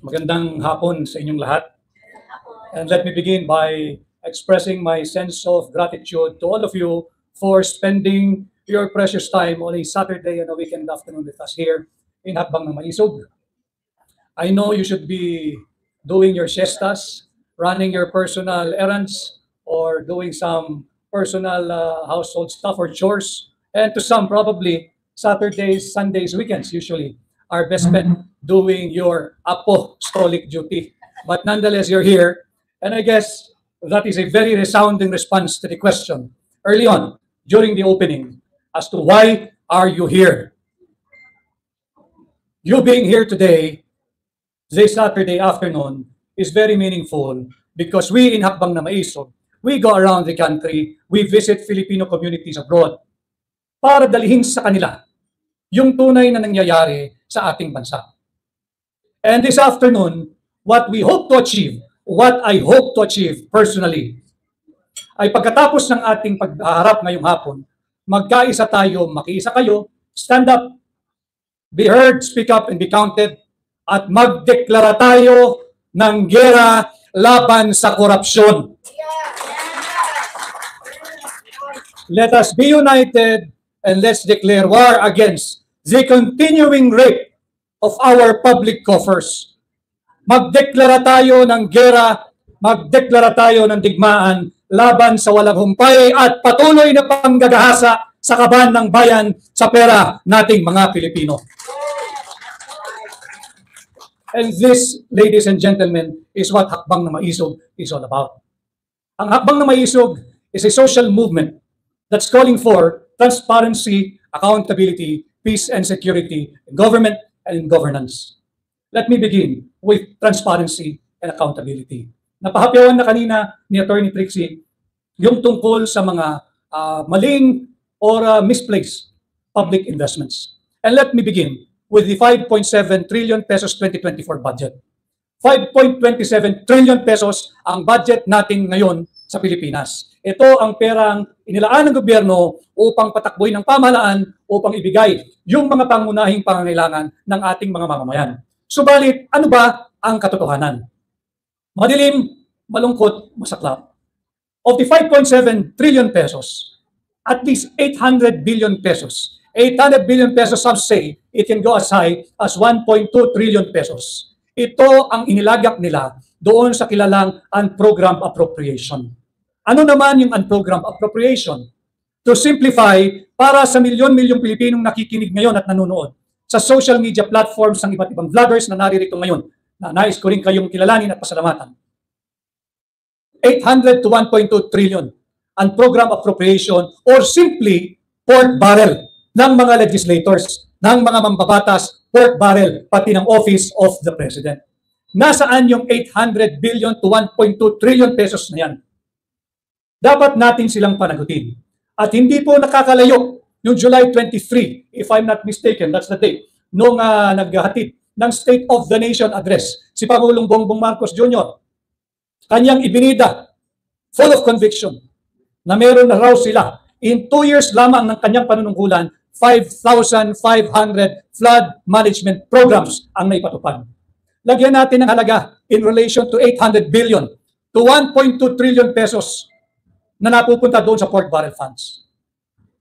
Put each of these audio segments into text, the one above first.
Magandang hapon sa inyong lahat. And let me begin by expressing my sense of gratitude to all of you for spending your precious time on a Saturday and a weekend afternoon with us here in Hakbang ng Maisog. I know you should be doing your siestas, running your personal errands, or doing some personal household stuff or chores. And to some, probably Saturdays, Sundays, weekends usually are best spent doing your apostolic duty. But nonetheless, you're here. And I guess that is a very resounding response to the question early on during the opening as to why are you here? You being here today, this Saturday afternoon, is very meaningful because we in Hakbang na Maisog, we go around the country, we visit Filipino communities abroad para dalhin sa kanila yung tunay na nangyayari sa ating bansa. And this afternoon, what we hope to achieve, what I hope to achieve personally, ay pagkatapos ng ating pagharap ngayong hapon, magkaisa tayo, makiisa kayo, stand up, be heard, speak up, and be counted, at magdeklara tayo ng giyera laban sa korupsyon. Let us be united and let's declare war against the continuing rape of our public coffers. Magdeklara tayo ng giyera, magdeklara tayo ng digmaan laban sa walang humpay at patuloy na panggagahasa sa kaban ng bayan sa pera nating mga Pilipino. And this, ladies and gentlemen, is what Hakbang na Maisog is all about. Ang Hakbang na Maisog is a social movement that's calling for transparency, accountability, peace and security in government and in governance. Let me begin with transparency and accountability. Napahapyawan na kanina ni Attorney Trixie yung tungkol sa mga maling or misplaced public investments. And let me begin with the 5.7 trillion pesos 2024 budget. 5.27 trillion pesos ang budget natin ngayon sa Pilipinas. Ito ang perang inilaan ng gobyerno upang patakboy ng pamahalaan upang ibigay yung mga pangunahing pangangailangan ng ating mga mamamayan. Subalit, ano ba ang katotohanan? Madilim, malungkot, masaklap. Of the 5.7 trillion pesos, at least 800 billion pesos. 800 billion pesos, some say it can go as high as 1.2 trillion pesos. Ito ang inilagak nila doon sa kilalang unprogrammed appropriation. Ano naman yung unprogrammed appropriation? To simplify, para sa milyon-milyong Pilipinong nakikinig ngayon at nanonood sa social media platforms ng iba't ibang vloggers na naririto ngayon, na nais ko rin kayong kilalanin at pasalamatan. 800 to 1.2 trillion unprogrammed appropriation or simply pork barrel ng mga legislators, ng mga mambabatas, pork barrel, pati ng Office of the President. Nasaan yung 800 billion to 1.2 trillion pesos na yan? Dapat natin silang panagutin. At hindi po nakakalayo yung July 23, if I'm not mistaken, that's the date, nung naghahatid ng State of the Nation address, si Pangulong Bongbong Marcos Jr. Kanyang ibinida, full of conviction, na meron na raw sila, in 2 years lamang ng kanyang panunungkulan, 5,500 flood management programs ang naipatupad. Lagyan natin ng halaga in relation to 800 billion to 1.2 trillion pesos na napupunta doon sa pork barrel funds.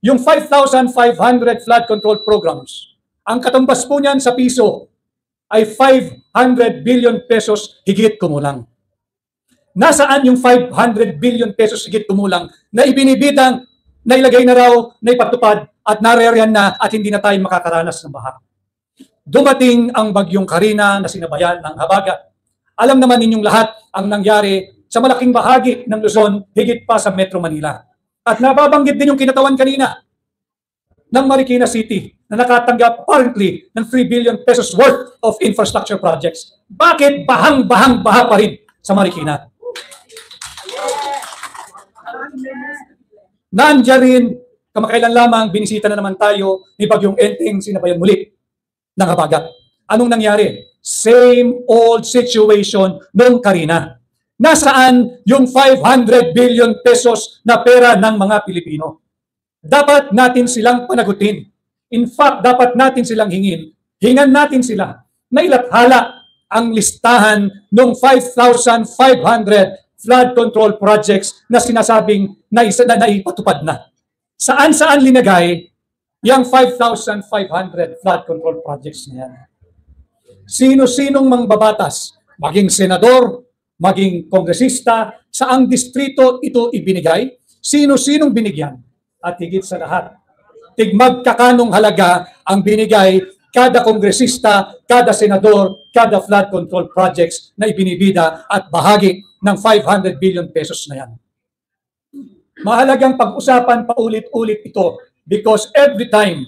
Yung 5,500 flood control programs, ang katumbas po niyan sa piso ay 500 billion pesos higit kumulang. Nasaan yung 500 billion pesos higit kumulang na ibinibidang, nailagay na raw, naipatupad at naririyan na at hindi na tayo makakaranas ng baha? Dumating ang bagyong Karina na sinabayan ng habagat. Alam naman ninyong lahat ang nangyari sa malaking bahagi ng Luzon, higit pa sa Metro Manila. At nababanggit din yung kinatawan kanina ng Marikina City na nakatanggap apparently ng 3 billion pesos worth of infrastructure projects. Bakit bahang-bahang-baha pa rin sa Marikina? Nandiyan rin, kamakailan lamang, binisita na naman tayo ni Bagyong Enteng, sinabayan muli ng habagat. Anong nangyari? Same old situation nung Karina. Nasaan yung 500 billion pesos na pera ng mga Pilipino? Dapat natin silang panagutin. In fact, dapat natin silang hingan natin sila na ilathala ang listahan ng 5,500 flood control projects na sinasabing naipatupad na. Saan-saan linagay yung 5,500 flood control projects na yan? Sino-sinong mangbabatas, maging senador, maging kongresista, saang distrito ito ibinigay, sino-sinong binigyan, at higit sa lahat, tigmagkakanong halaga ang binigay kada kongresista, kada senador, kada flood control projects na ibinibida at bahagi ng 500 billion pesos na yan. Mahalagang pag-usapan paulit-ulit ito because every time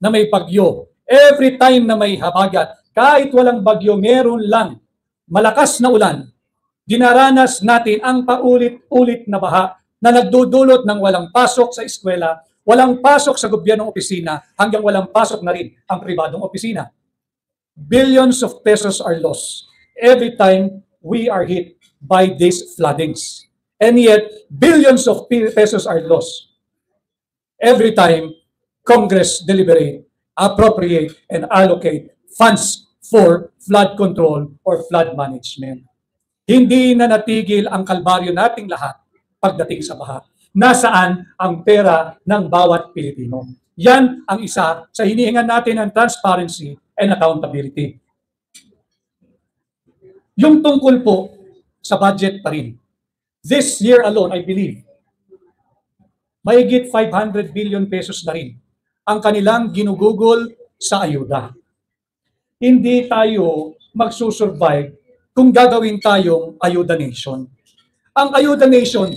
na may bagyo, every time na may habagat, kahit walang bagyo, meron lang malakas na ulan, dinaranas natin ang paulit-ulit na baha na nagdudulot ng walang pasok sa eskwela, walang pasok sa gobyernong opisina, hanggang walang pasok na rin ang pribadong opisina. Billions of pesos are lost every time we are hit by these floodings. And yet, billions of pesos are lost every time Congress deliberate, appropriate, and allocate funds for flood control or flood management. Hindi na natigil ang kalbaryo nating lahat pagdating sa baha. Nasaan ang pera ng bawat Pilipino? Yan ang isa sa hinihingan natin ng transparency and accountability. Yung tungkol po sa budget pa rin. This year alone, I believe, mahigit 500 billion pesos na rin ang kanilang ginugugol sa ayuda. Hindi tayo magsusurvive kung gagawin tayong ayuda nation. Ang ayuda nation,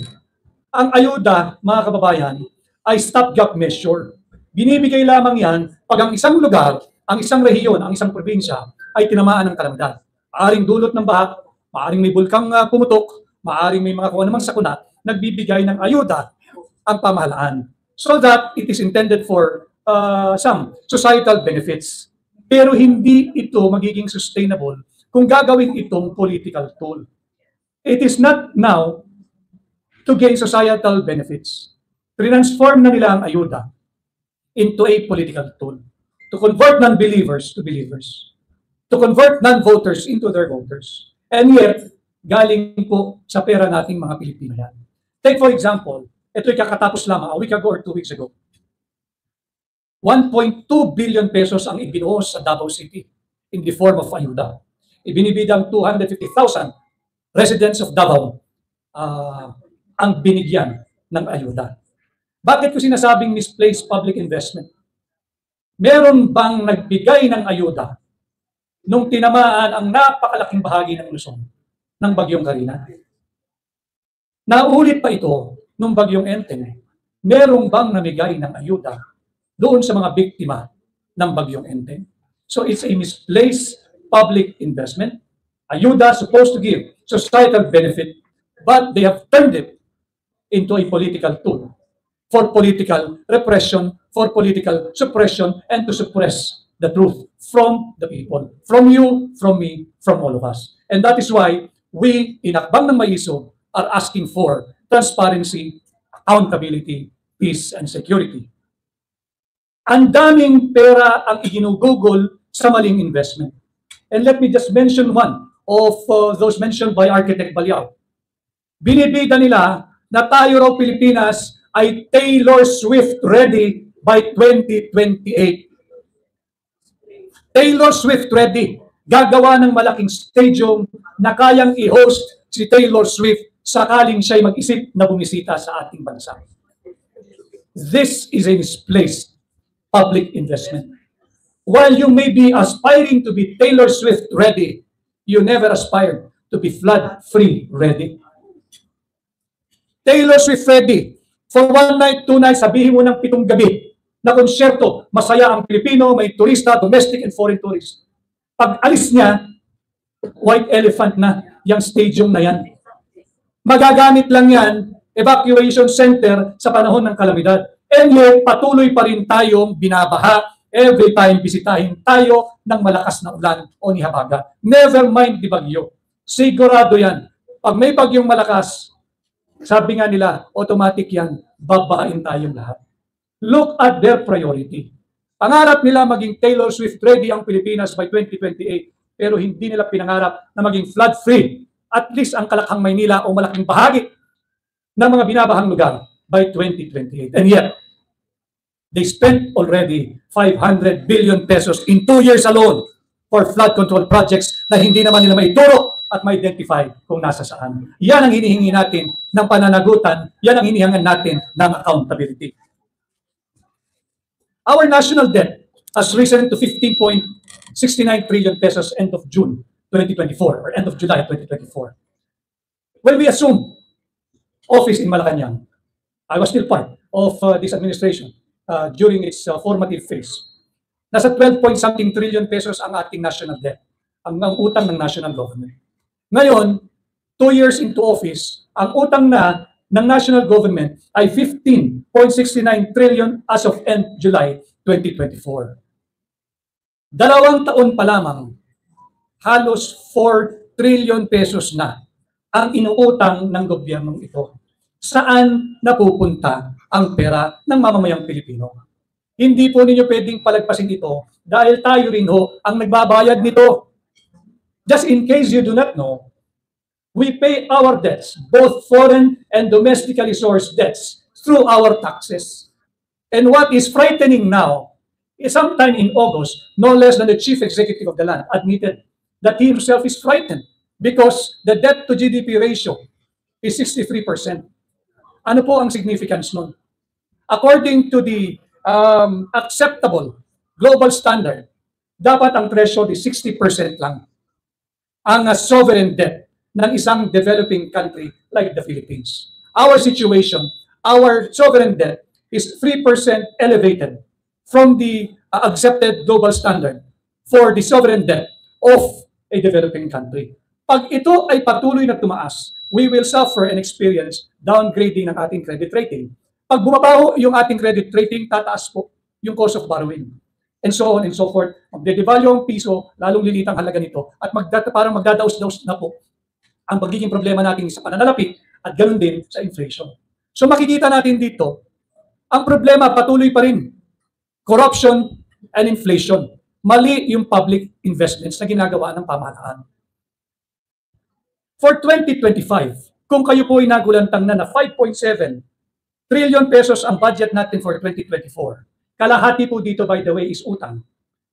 ang ayuda, mga kababayan, ay stopgap measure. Binibigay lamang yan pag ang isang lugar, ang isang rehiyon, ang isang probinsya ay tinamaan ng kalamidad. Maaring dulot ng baha, maaring may bulkang pumutok, maaring may mga kung anumang sakuna, nagbibigay ng ayuda ang pamahalaan. So that it is intended for some societal benefits. Pero hindi ito magiging sustainable kung gagawin itong political tool. It is not now to gain societal benefits. Transform na nila ang ayuda into a political tool. To convert non-believers to believers. To convert non-voters into their voters. And yet, galing po sa pera nating mga Pilipino yan. Take for example, ito'y kakatapos lamang, a week ago or 2 weeks ago. 1.2 billion pesos ang ibinuhos sa Davao City in the form of ayuda. Ibinibidang 250,000 residents of Davao ang binigyan ng ayuda. Bakit ko sinasabing misplaced public investment? Meron bang nagbigay ng ayuda nung tinamaan ang napakalaking bahagi ng Luzon ng Bagyong Carina? Naulit pa ito nung Bagyong Enteng. Merong bang namigay ng ayuda doon sa mga biktima ng Bagyong Enteng? So it's a misplaced public investment. Ayuda supposed to give societal benefit, but they have turned it into a political tool for political repression, for political suppression, and to suppress the truth from the people, from you, from me, from all of us. And that is why we, in Akbang ng Maiso, are asking for transparency, accountability, peace, and security. Ang daming pera ang iginugugol sa maling investment. And let me just mention one of those mentioned by Architect Balyao. Binibida nila na tayo raw Pilipinas ay Taylor Swift ready by 2028. Taylor Swift ready. Gagawa ng malaking stadium na kayang i-host si Taylor Swift sakaling siya'y mag-isip na bumisita sa ating bansa. This is a misplaced public investment. While you may be aspiring to be Taylor Swift ready, you never aspired to be flood-free ready. Taylor Swift ready. For 1 night, 2 nights, sabihin mo ng 7 gabi na konsyerto, masaya ang Pilipino, may turista, domestic and foreign tourists. Pag alis niya, white elephant na yung stadium na yan. Magagamit lang yan, evacuation center sa panahon ng kalamidad. And yet, patuloy pa rin tayong binabaha every time bisitahin tayo ng malakas na ulan o nihabaga. Never mind di bagyo. Sigurado yan. Pag may bagyong malakas, sabi nga nila, automatic yan, babain tayong lahat. Look at their priority. Pangarap nila maging Taylor Swift ready ang Pilipinas by 2028, pero hindi nila pinangarap na maging flood-free, at least ang Kalakhang Maynila o malaking bahagi ng mga binabahang lugar by 2028. And yet, they spent already 500 billion pesos in 2 years alone for flood control projects na hindi naman nila maituro at ma-identify kung nasa saan. Yan ang hinihingi natin ng pananagutan, yan ang hinihingan natin ng accountability. Our national debt has risen to 15.69 trillion pesos end of June 2024 or end of July 2024. When we assumed office in Malacanang, I was still part of this administration during its formative phase. Nasa 12-point-something trillion pesos ang ating national debt, ang utang ng national government. Ngayon, 2 years into office, ang utang na ng national government ay 15.69 trillion as of end July 2024. 2 taon pa lamang, halos 4 trillion pesos na ang inuutang ng gobyernong ito. Saan napupunta ang pera ng mamamayang Pilipino? Hindi po ninyo pwedeng palagpasin ito dahil tayo rin ho ang nagbabayad nito. Just in case you do not know, we pay our debts, both foreign and domestically sourced debts, through our taxes. And what is frightening now is sometime in August, no less than the chief executive of the land admitted that he himself is frightened because the debt to GDP ratio is 63%. Ano po ang significance nun? According to the acceptable global standard, dapat ang threshold is 60% lang ang sovereign debt ng isang developing country like the Philippines. Our situation, our sovereign debt is 3% elevated from the accepted global standard for the sovereign debt of a developing country. Pag ito ay patuloy na tumaas, we will suffer and experience downgrading ng ating credit rating. Pag bumabaho yung ating credit rating, tataas po yung cost of borrowing. And so on and so forth. Magde-devalue ang piso, lalong lilit ang halaga nito, at parang magdadaos-daos na po ang pagiging problema natin sa pananalapi at ganoon din sa inflation. So makikita natin dito, ang problema patuloy pa rin. Corruption and inflation. Mali yung public investments na ginagawa ng pamahalaan. For 2025, kung kayo po ay nagulantang na 5.7 trillion pesos ang budget natin for 2024, kalahati po dito, by the way, is utang.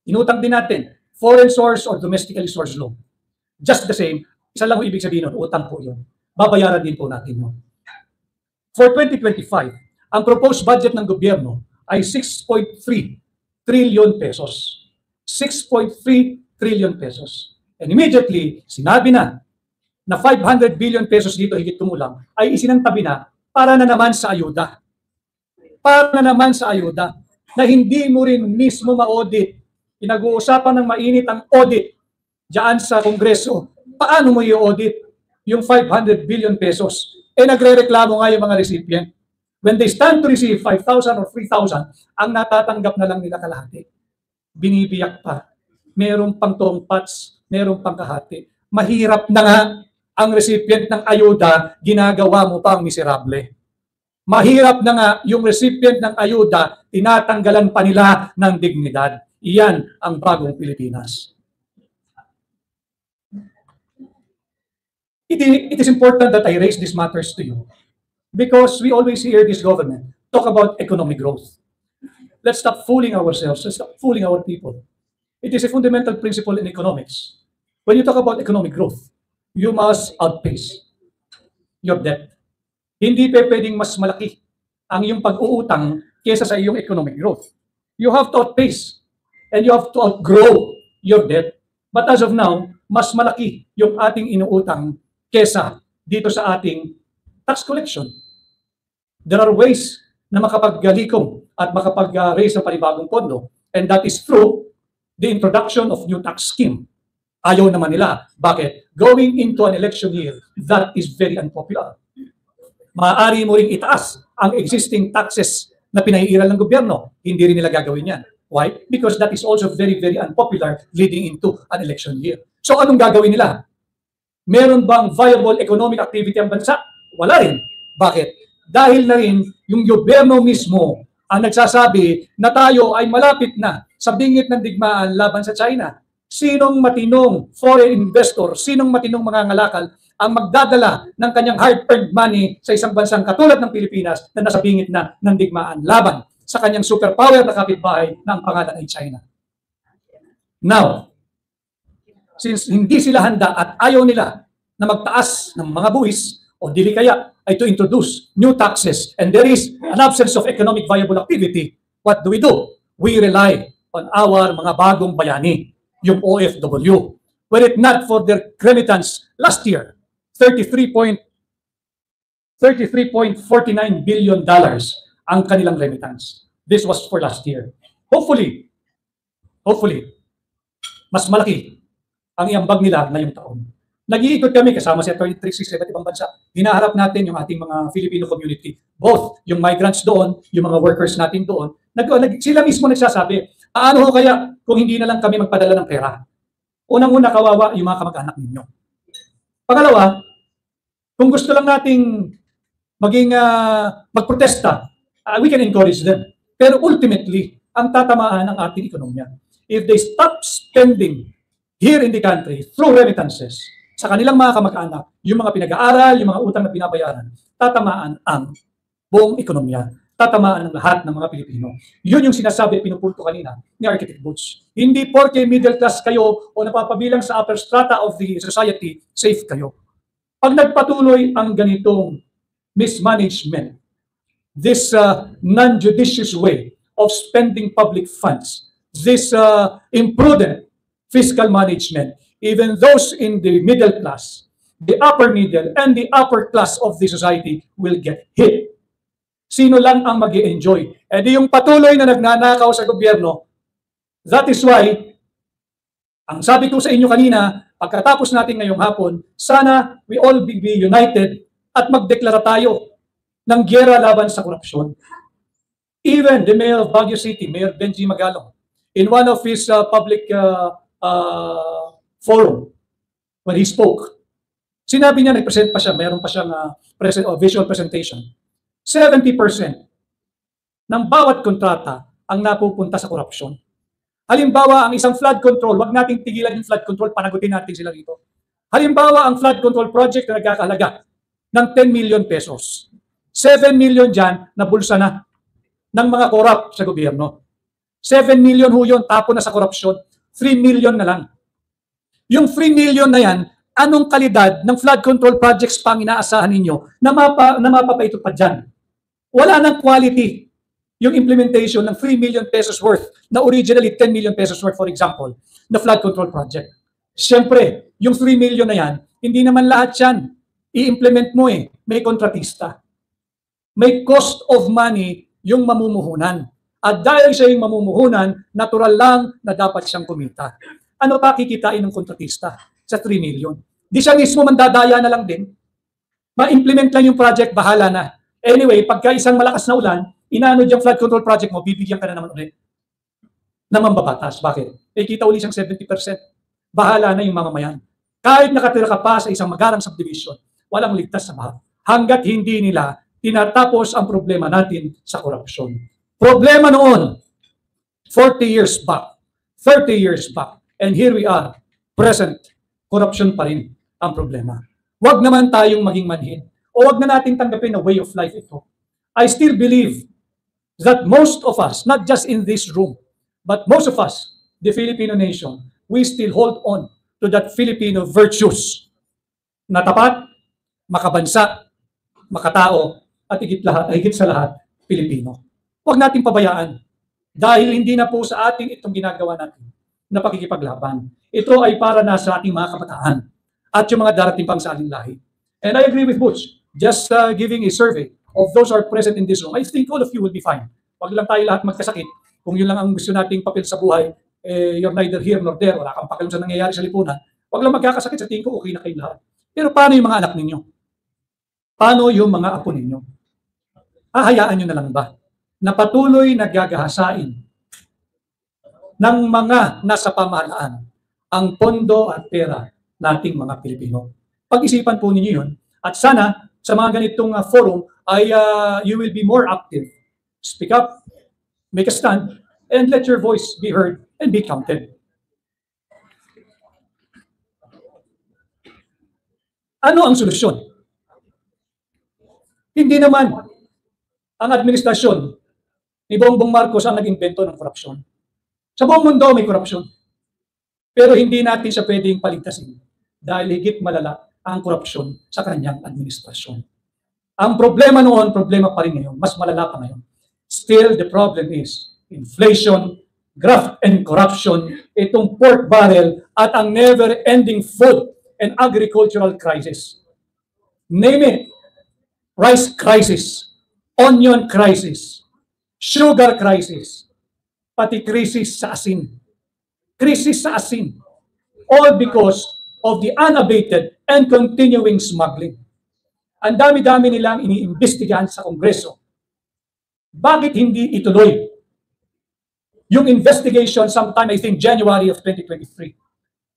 Inutang din natin, foreign source or domestically sourced loan. Just the same, isa lang ibig sabihin nun, utang po yun. Babayaran din po natin yun. For 2025, ang proposed budget ng gobyerno ay 6.3 trillion pesos. 6.3 trillion pesos. And immediately, sinabi na 500 billion pesos dito higit kumulang ay isinantabi na para na naman sa ayuda. Para na naman sa ayuda na hindi mo rin mismo ma-audit. Pinag-uusapan ng mainit ang audit diyan sa Kongreso. Paano mo i-audit yung 500 billion pesos? Eh nagre-reklamo nga yung mga recipient. When they stand to receive 5,000 or 3,000, ang natatanggap na lang nila kalahati. Binibiyak pa. Merong pang tongpats, merong pang kahati. Mahirap na nga ang recipient ng ayuda, ginagawa mo pang miserable. Mahirap na nga yung recipient ng ayuda, tinatanggalan pa nila ng dignidad. Iyan ang bagong Pilipinas. It is important that I raise these matters to you because we always hear this government talk about economic growth. Let's stop fooling ourselves. Let's stop fooling our people. It is a fundamental principle in economics. When you talk about economic growth, you must outpace your debt. Hindi pwedeng mas malaki ang iyong pag-uutang kesa sa iyong economic growth. You have to outpace and you have to outgrow your debt. But as of now, mas malaki yung ating inuutang kesa dito sa ating tax collection. There are ways na makapaggalikom at makapag-raise ng panibagong pondo, and that is through the introduction of new tax scheme. Ayaw naman nila. Bakit? Going into an election year, that is very unpopular. Maaari mo ring itaas ang existing taxes na pinaiiral ng gobyerno. Hindi rin nila gagawin yan. Why? Because that is also very, very unpopular leading into an election year. So anong gagawin nila? Meron bang viable economic activity ang bansa? Wala rin. Bakit? Dahil na rin yung gobyerno mismo ang nagsasabi na tayo ay malapit na sa bingit ng digmaan laban sa China. Sinong matinong foreign investor, sinong matinong mga ngalakal ang magdadala ng kanyang hard-earned money sa isang bansang katulad ng Pilipinas na nasa bingit na ng digmaan laban sa kanyang superpower na kapitbahay na ang pangalan ay China. Now, since hindi sila handa at ayaw nila na magtaas ng mga buwis o dili kaya ay to introduce new taxes and there is an absence of economic viable activity, what do? We rely on our mga bagong bayani, yung OFW. Were it not for their remittance last year, $33.49 billion ang kanilang remittance. This was for last year. Hopefully, mas malaki ang iambag nila ngayong taon. Nag-iikot kami kasama si Atty. Trixie sa iba't ibang bansa. Hinaharap natin yung ating mga Filipino community. Both yung migrants doon, yung mga workers natin doon. Sila mismo nagsasabi, paano ho kaya kung hindi na lang kami magpadala ng pera? Unang-una, kawawa yung mga kamag-anak ninyo. Pangalawa, kung gusto lang nating magprotesta, we can encourage them. Pero ultimately, ang tatamaan ng ating ekonomiya. If they stop spending here in the country through remittances, sa kanilang mga kamag-anak, yung mga pinag-aaral, yung mga utang na binabayaran, tatamaan ang buong ekonomiya. Tatamaan ng lahat ng mga Pilipino. Yun yung sinasabi, pinupunto kanina ni Architect Butch. Hindi porke middle class kayo o napapabilang sa upper strata of the society, safe kayo. Pag nagpatuloy ang ganitong mismanagement, this non-judicious way of spending public funds, this imprudent fiscal management, even those in the middle class, the upper middle, and the upper class of the society will get hit. Sino lang ang mag-i-enjoy? E di yung patuloy na nagnanakaw sa gobyerno. That is why, ang sabi ko sa inyo kanina, pagkatapos natin ngayong hapon, sana we all be united at magdeklara tayo ng giyera laban sa korupsyon. Even the mayor of Baguio City, Mayor Benji Magalong, in one of his public forum, when he spoke, sinabi niya, nag-present pa siya, mayroon pa siyang visual presentation. 70% ng bawat kontrata ang napupunta sa korupsyon. Halimbawa, ang isang flood control, wag nating tigilan yung flood control, panagutin natin sila dito. Halimbawa, ang flood control project na nagkakahalaga ng 10 million pesos. 7 million dyan na bulsa na ng mga korap sa gobyerno. 7 million ho yun, tapo na sa korupsyon. 3 million na lang. Yung 3 million na yan, anong kalidad ng flood control projects pang inaasahan ninyo na mapapaito pa dyan? Wala nang quality yung implementation ng 3 million pesos worth na originally 10 million pesos worth, for example, na flood control project. Siyempre, yung 3 million na yan, hindi naman lahat yan i-implement mo eh. May kontratista. May cost of money yung mamumuhunan. At dahil siya yung mamumuhunan, natural lang na dapat siyang kumita. Ano pa kikitain ng kontratista sa 3 million? Di siya mismo mandadaya na lang din. Ma-implement lang yung project, bahala na. Anyway, pagka isang malakas na ulan, inaano diyang flood control project mo, bibigyan ka na naman ulit na mambabatas. Bakit? Eh, kita uli siyang 70%. Bahala na yung mamamayan. Kahit nakatira ka pa sa isang magarang subdivision, walang ligtas sa baha. Hanggat hindi nila tinatapos ang problema natin sa korupsyon. Problema noon, 40 years back, 30 years back, and here we are, present, corruption pa rin ang problema. Huwag naman tayong maging manhin, o huwag na natin tanggapin na way of life ito. I still believe that most of us, not just in this room, but most of us, the Filipino nation, we still hold on to that Filipino virtues na tapat, makabansa, makatao, at higit sa lahat, Pilipino. Huwag natin pabayaan dahil hindi na po sa ating itong ginagawa natin na pakikipaglaban. Ito ay para na sa ating mga kabataan at yung mga darating pang sa ating lahi. And I agree with Butch, just giving a survey of those who are present in this room, I think all of you will be fine. Huwag lang tayo lahat magkasakit. Kung yun lang ang gusto nating papel sa buhay, you're neither here nor there, wala kang pakialam sa nangyayari sa lipunan, huwag lang magkakasakit, sa tingin ko okay na kayong lahat. Pero paano yung mga anak ninyo? Paano yung mga apo ninyo? Hahayaan nyo na lang ba na patuloy naggagahasain ng mga nasa pamahalaan ang pondo at pera nating mga Pilipino? Pag-isipan po ninyo yun at sana sa mga ganitong forum ay you will be more active. Speak up, make a stand, and let your voice be heard and be counted. Ano ang solusyon? Hindi naman ang administrasyon ni Bongbong Marcos ang nag-imbento ng korupsyon. Sa buong mundo may korupsyon. Pero hindi natin siya pwedeng paligtasin dahil higit malala ang korupsyon sa kanyang administrasyon. Ang problema noon, problema pa rin ngayon, mas malala pa ngayon. Still, the problem is inflation, graft and corruption, itong pork barrel at ang never-ending food and agricultural crisis. Name it. Rice crisis, onion crisis, sugar crisis, pati krisis sa asin. Krisis sa asin. All because of the unabated and continuing smuggling. Ang dami-dami nilang iniimbestigahan sa Kongreso. Bakit hindi ituloy yung investigation sometime, I think, January of 2023,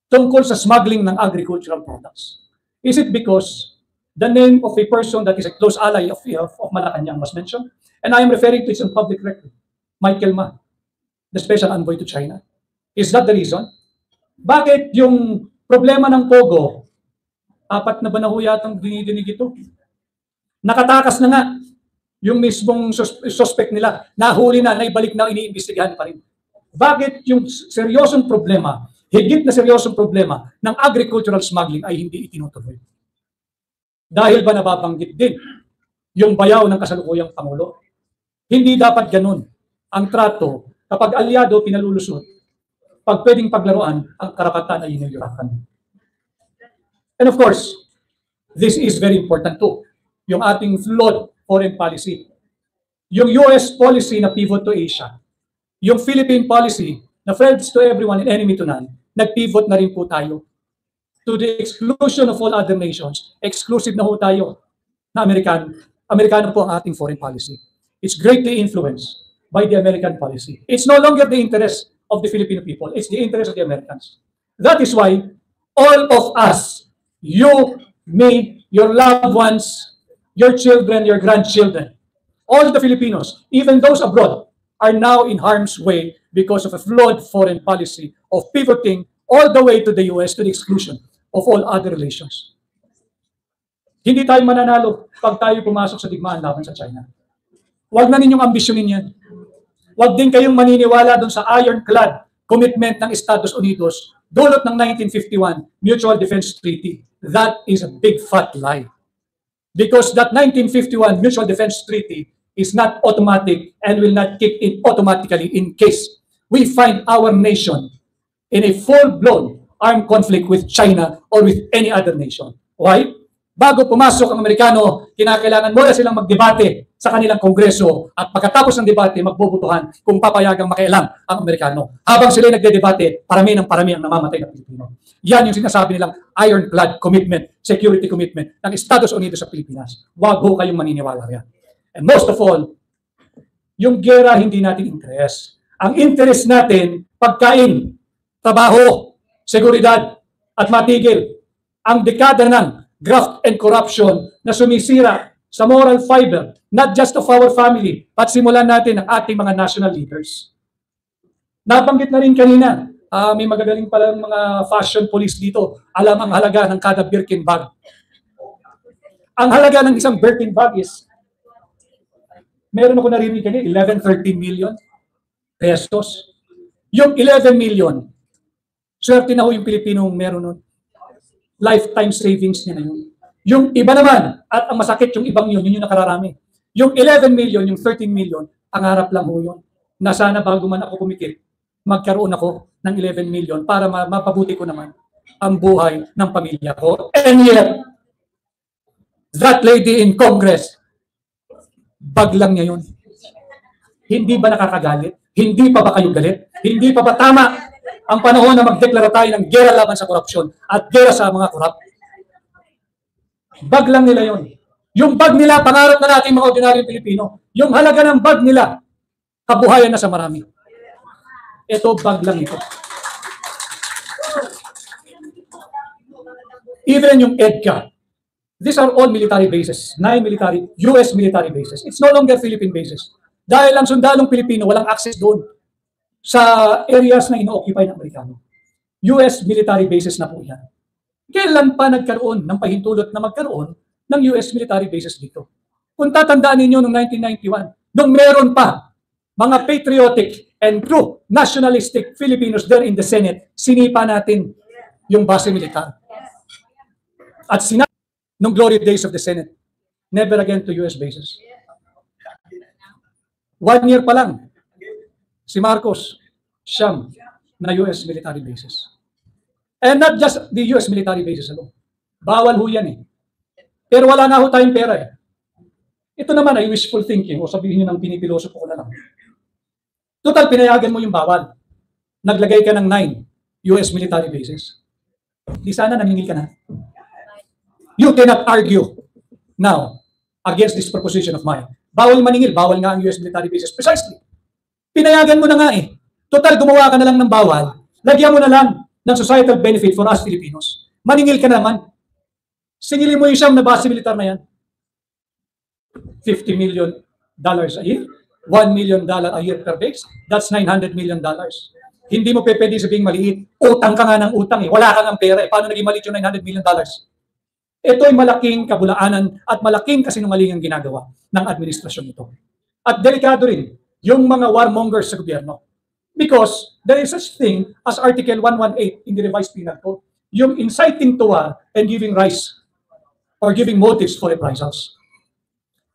tungkol sa smuggling ng agricultural products? Is it because the name of a person that is a close ally of Malacanang was mentioned? And I am referring to its public record, Michael Ma, the special envoy to China. Is that the reason? Bakit yung problema ng Pogo, 4 na ba na ho yatang dinidinig ito? Nakatakas na nga yung mismong suspect nila, nahuli na, naibalik na, iniimbestigahan pa rin. Bakit yung seryosong problema, higit na seryosong problema ng agricultural smuggling ay hindi itinutuloy? Dahil ba nababanggit din yung bayaw ng kasalukuyang Pangulo? Hindi dapat ganun ang trato kapag alyado pinalulusot, pag pwedeng paglaruan, ang karapatan ay inilirakan. And of course, this is very important too, yung ating flawed foreign policy. Yung US policy na pivot to Asia, yung Philippine policy na friends to everyone and enemy to none, nag-pivot na rin po tayo to the exclusion of all other nations. Exclusive na ho tayo na Amerikano po ang ating foreign policy. It's greatly influenced by the American policy. It's no longer the interest of the Filipino people. It's the interest of the Americans. That is why all of us, you, me, your loved ones, your children, your grandchildren, all the Filipinos, even those abroad, are now in harm's way because of a flawed foreign policy of pivoting all the way to the US to the exclusion of all other relations. Hindi tayo mananalo pag tayo pumasok sa digmaan laban sa China. Huwag na ninyong ambisyonin yan. Huwag din kayong maniniwala doon sa ironclad commitment ng Estados Unidos dulot ng 1951 Mutual Defense Treaty. That is a big fat lie. Because that 1951 Mutual Defense Treaty is not automatic and will not kick in automatically in case we find our nation in a full-blown armed conflict with China or with any other nation. Why? Bago pumasok ang Amerikano, kinakailangan muna silang magdebate sa kanilang kongreso at pagkatapos ng debate, magbobotohan kung papayagang makialam ang Amerikano. Habang sila nagde-debate, parami ang namamatay na Pilipino. Yan yung sinasabi nilang ironclad commitment, security commitment ng Estados Unidos sa Pilipinas. Wag ho kayong maniniwala yan. And most of all, yung gera hindi natin interest. Ang interest natin, pagkain, trabaho, seguridad, at matigil. Ang dekada ng graft and corruption na sumisira sa moral fiber, not just of our family, but simulan natin ang ating mga national leaders. Nabanggit na rin kanina, may magagaling palang mga fashion police dito, alam ang halaga ng kada Birkin bag. Ang halaga ng isang Birkin bag is, meron ako narinig kanina, 11-13 million pesos. Yung 11 million, swerte na ho yung Pilipinong meron nun. Lifetime savings niya na yun. Yung iba naman, at ang masakit yung ibang yun yung nakararami. Yung 11 million, yung 13 million, pangarap lang ho yun. Na sana bago man ako pumikit, magkaroon ako ng 11 million para mapabuti ko naman ang buhay ng pamilya ko. And yet, that lady in Congress, bag lang niya yun. Hindi ba nakakagalit? Hindi pa ba kayo galit? Hindi pa ba tama ang panahon na magdeklara tayo ng gera laban sa korupsyon at gera sa mga korap? Bag lang nila yon. Yung bag nila, pangarap na natin mga ordinaryong Pilipino. Yung halaga ng bag nila, kabuhayan na sa marami. Ito, bag lang ito. Even yung EDCA, these are all military bases. 9 military, US military bases. It's no longer Philippine bases. Dahil ang sundalong Pilipino walang access doon sa areas na ino-occupy ng Amerikano. US military bases na po yan. Kailan pa nagkaroon ng pahintulot na magkaroon ng US military bases dito? Kung tatandaan ninyo noong 1991, nung meron pa mga patriotic and true nationalistic Filipinos there in the Senate, sinipa natin yung base militar. At sinabi nung glory days of the Senate, never again to US bases. 1 year pa lang, si Marcos, siyam na US military bases. And not just the US military bases alone. Bawal ho yan eh. Pero wala nga ho tayong pera eh. Ito naman ay wishful thinking o sabihin nyo ng pinipiloso ko na lang. Total, pinayagan mo yung bawal. Naglagay ka ng 9 US military bases. Di sana namingil ka na. You cannot argue now against this proposition of mine. Bawal maningil, bawal nga ang US military bases. Precisely. Pinayagan mo na nga eh. Total, gumawa ka na lang ng bawal. Lagyan mo na lang ng societal benefit for us Filipinos. Maningil ka naman. Singilin mo yung siyam na base militar na yan. $50 million a year, $1 million a year per base, that's $900 million. Hindi mo pwede sabihing maliit. Utang ka nga ng utang eh. Wala kang ang pera eh. Paano naging maliit yung $900 million? Ito ay malaking kabulaanan at malaking kasinungalingang ginagawa ng administrasyon ito. At delikado rin yung mga warmongers sa gobyerno. Because there is such thing as Article 118 in the Revised Penal Code, yung inciting to war and giving rise or giving motives for reprisals.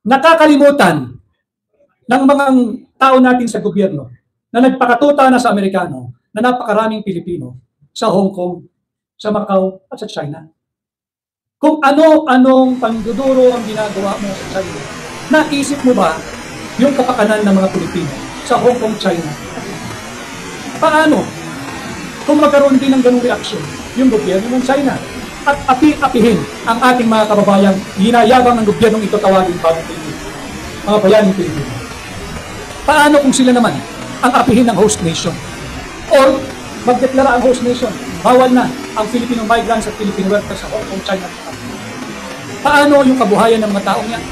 Nakakalimutan ng mga tao natin sa gobyerno na nagpakatuta na sa Amerikano na napakaraming Pilipino sa Hong Kong, sa Macau at sa China. Kung ano-anong pangduduro ang ginagawa mo sa China, naisip mo ba yung kapakanan ng mga Pilipino sa Hong Kong, China? Paano kung magkaroon din ng ganung reaksyon yung gobyerno ng China at api-apihin ang ating mga kababayang ginayabang ng gobyernong ito tawagin bagong Pilipino, mga bayaning Pilipino? Paano kung sila naman ang apihin ng host nation? Or magdeklara ang host nation, bawal na ang Filipino migrants at Filipino workers sa Hong Kong, China? Paano yung kabuhayan ng mga taong yan?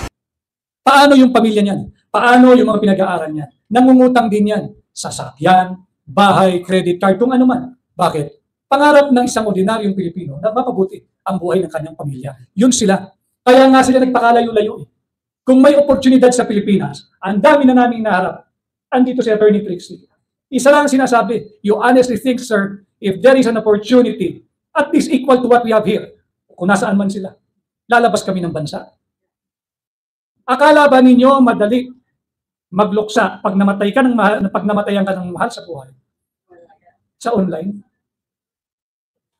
Paano yung pamilya niyan? Paano yung mga pinag-aaral niyan? Nangungutang din yan. Sasakyan, bahay, credit card, kung ano man. Bakit? Pangarap ng isang ordinaryong Pilipino na mapabuti ang buhay ng kanyang pamilya. Yun sila. Kaya nga sila nagpakalayo-layo. Kung may oportunidad sa Pilipinas, ang dami na naming naharap. Andito si Attorney Trixie. Isa lang sinasabi, you honestly think, sir, if there is an opportunity, at least equal to what we have here, kung nasaan man sila, lalabas kami ng bansa. Akala ba ninyo madali magluksa pag namatayan ka ng mahal sa buhay? Sa online?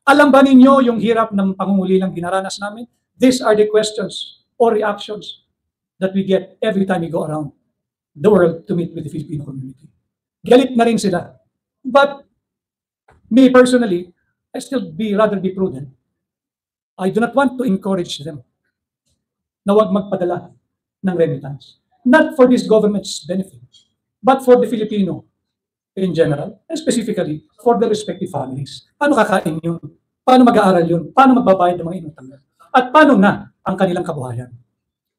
Alam ba ninyo yung hirap ng pangungulilang dinaranas namin? These are the questions or reactions that we get every time we go around the world to meet with the Filipino community. Galit na rin sila. But me personally, I still rather be prudent. I do not want to encourage them na huwag magpadala ng remittance. Not for this government's benefit, but for the Filipino in general, and specifically for the respective families. Paano kakain yun? Paano mag-aaral yun? Paano magbabayad ng mga inutang? At paano na ang kanilang kabuhayan?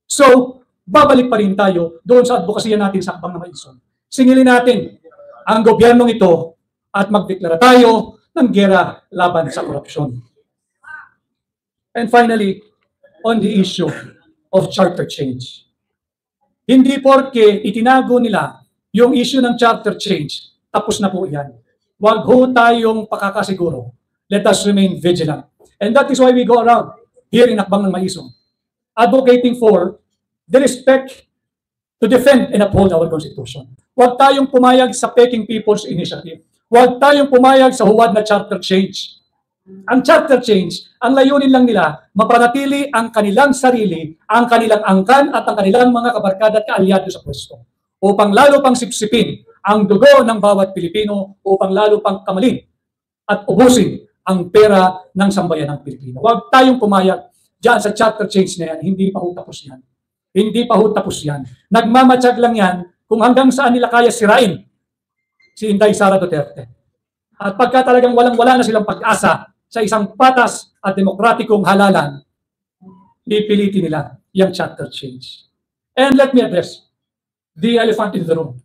So, babalik pa rin tayo doon sa advokasya natin sa Akbang na Maison. Singilin natin ang gobyernong ito at magdeklara tayo ng gera laban sa korupsyon. And finally, on the issue of charter change. Hindi porke itinago nila yung issue ng charter change, tapos na po yan. Huwag ho tayong pakakasiguro. Let us remain vigilant. And that is why we go around here in Akbang ng Maison, advocating for the respect to defend and uphold our Constitution. Huwag tayong pumayag sa Peking People's Initiative. Huwag tayong pumayag sa huwad na charter change. Ang charter change, ang layunin lang nila, mapanatili ang kanilang sarili, ang kanilang angkan at ang kanilang mga kabarkada at kaalyado sa pwesto. Upang lalo pang sipsipin ang dugo ng bawat Pilipino, upang lalo pang kamalin at ubusin ang pera ng sambayan ng Pilipino. Huwag tayong pumayag dyan sa charter change na yan. Hindi pa ho tapos yan. Hindi pa ho tapos yan. Nagmamatsyag lang yan kung hanggang saan nila kaya sirain si Inday Sara Duterte. At pagka talagang walang-wala na silang pag-asa sa isang patas at demokratikong halalan, pipilitin nila yung charter change. And let me address the elephant in the room.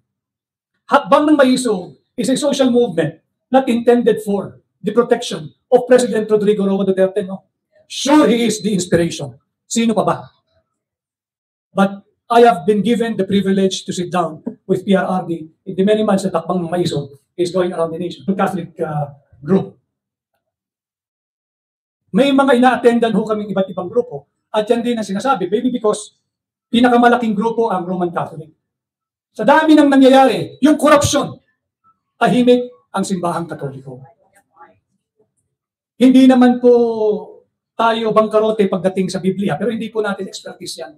Hakbang ng Maisog is a social movement not intended for the protection of President Rodrigo Roa Duterte. No? Sure, he is the inspiration. Sino pa ba? But I have been given the privilege to sit down with PRRD in the many months that Hakbang ng Maisog is going around the nation. Catholic group. May mga ina-attendan ho kaming iba't ibang grupo. At yan din ang sinasabi, maybe because pinakamalaking grupo ang Roman Catholic. Sa dami ng nangyayari, yung corruption, tahimik ang simbahang Katoliko. Hindi naman po tayo bangkarote pagdating sa Biblia, pero hindi po natin expertise yan.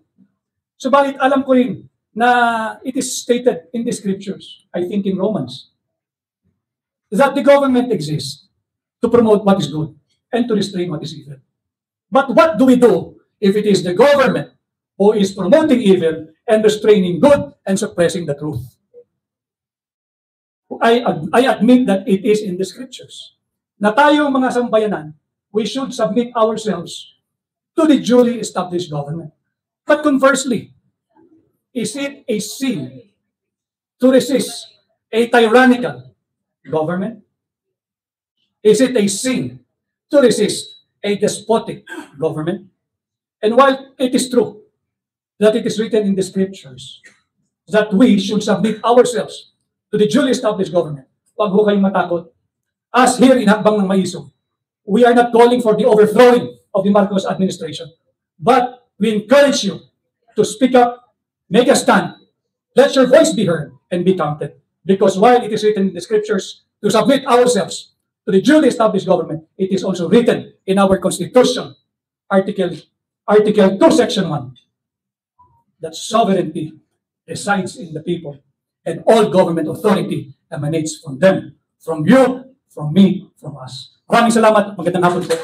Subalit alam ko rin na it is stated in the scriptures, I think in Romans, that the government exists to promote what is good and to restrain what is evil. But what do we do if it is the government who is promoting evil and restraining good and suppressing the truth? I admit that it is in the scriptures na tayong mga sambayanan, we should submit ourselves to the duly established government. But conversely, is it a sin to resist a tyrannical government? Is it a sin to resist a despotic government? And while it is true that it is written in the scriptures that we should submit ourselves to the duly established government, wag ho kayong matakot. As here in Hakbang ng Maisog, we are not calling for the overthrowing of the Marcos administration, but we encourage you to speak up, make a stand, let your voice be heard and be counted. Because while it is written in the scriptures to submit ourselves to the duly established government, it is also written in our Constitution, Article 2, Section 1, that sovereignty resides in the people and all government authority emanates from them, from you, from me, from us. Maraming salamat. Magandang hapon po.